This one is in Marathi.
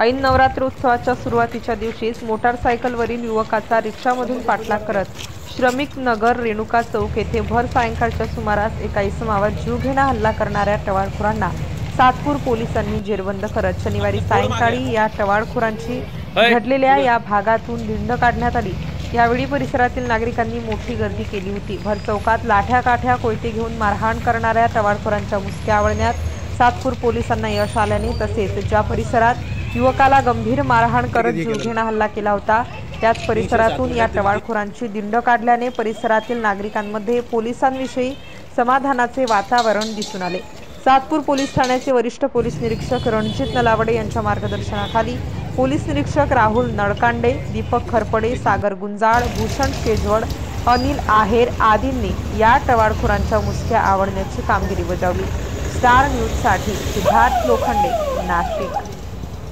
ऐन नवरात्रोत्सवाच्या सुरुवातीच्या दिवशीच मोटारसायकलवरील युवकाचा रिक्षामधून पाठलाग करत श्रमिक नगर रेणुका चौक येथे भर सायंकाळच्या सुमारास एका इसमावर जीवघेणा हल्ला करणाऱ्या टवाळखोरांना सातपूर पोलिसांनी जेरबंद करत शनिवारी सायंकाळी या टवाळखोरांची घडलेल्या या भागातून धिंड काढण्यात आली। यावेळी परिसरातील नागरिकांनी मोठी गर्दी केली होती। भर चौकात लाठ्या काठ्या कोयते घेऊन मारहाण करणाऱ्या टवाळखोरांच्या मुसक्या आवळण्यात सातपूर पोलिसांना यश आल्याने तसेच ज्या परिसरात युवकाला गंभीर मारहाण करत जीवघेणा हल्ला केला होता त्याच परिसरातून या टवाळखोरांची दिंड काढल्याने परिसरातील नागरिकांमध्ये पोलिसांविषयी समाधानाचे वातावरण दिसून आले। सातपूर पोलीस ठाण्याचे वरिष्ठ पोलीस निरीक्षक रणजित नलावडे यांच्या मार्गदर्शनाखाली पोलीस निरीक्षक राहुल नळकांडे, दीपक खरपडे, सागर गुंजाळ, भूषण शेजवड, अनिल आहेर आदींनी या टवाळखोरांच्या मुसक्या आवळण्याची कामगिरी बजावली। स्टार न्यूज साठी सिद्धार्थ लोखंडे, नाशिक।